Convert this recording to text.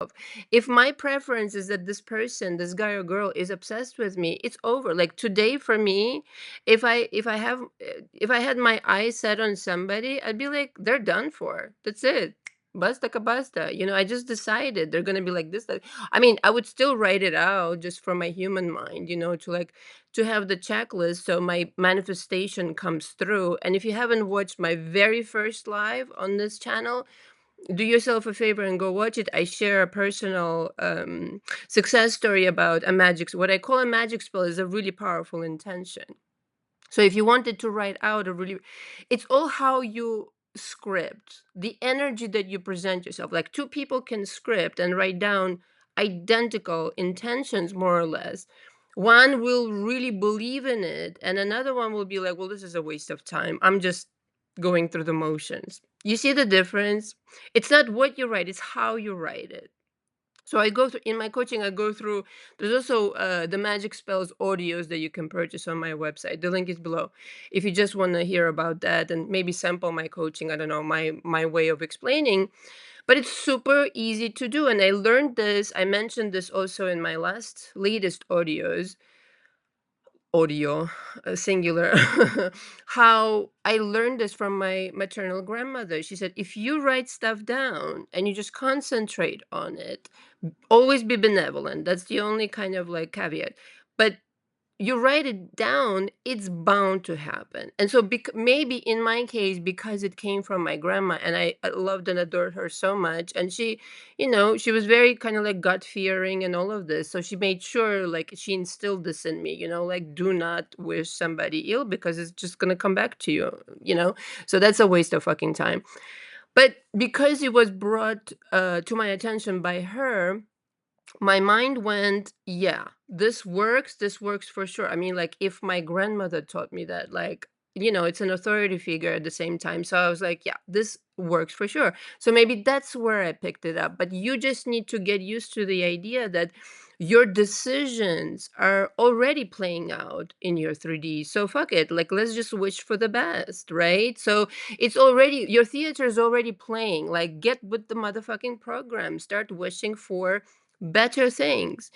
myself. If my preference is that this person, this guy or girl is obsessed with me, it's over. Like today for me, if I had my eyes set on somebody, I'd be like, they're done for. That's it. Basta ka basta. I just decided they're gonna be like this. That I mean, I would still write it out just for my human mind, to have the checklist so my manifestation comes through. And if you haven't watched my very first live on this channel, do yourself a favor and go watch it. I share a personal success story about a magic. What I call a magic spell is a really powerful intention. So if you wanted to write out a really, it's all how you script, the energy that you present yourself. Like two people can script and write down identical intentions, more or less. One will really believe in it, and another one will be like, well, this is a waste of time. I'm just going through the motions. You see the difference? It's not what you write, it's how you write it. So I go through in my coaching, I go through. There's also the magic spells audios that you can purchase on my website. The link is below. If you just want to hear about that and maybe sample my coaching, I don't know, my way of explaining. But it's super easy to do. And I learned this. I mentioned this also in my latest audio, singular, how I learned this from my maternal grandmother. She said, if you write stuff down and you just concentrate on it, always be benevolent. That's the only kind of like caveat. But you write it down, it's bound to happen. And so maybe in my case, because it came from my grandma and I loved and adored her so much. And she was very kind of like gut fearing and all of this. So she made sure, like, she instilled this in me, like, do not wish somebody ill because it's just going to come back to you. So that's a waste of fucking time. But because it was brought to my attention by her, my mind went, yeah, this works for sure. I mean, like, if my grandmother taught me that, like, it's an authority figure at the same time. So I was like, yeah, this works for sure. So maybe that's where I picked it up. But you just need to get used to the idea that your decisions are already playing out in your 3D. So fuck it. Like, let's just wish for the best, right? So your theater is already playing. Like, get with the motherfucking program. Start wishing for better things.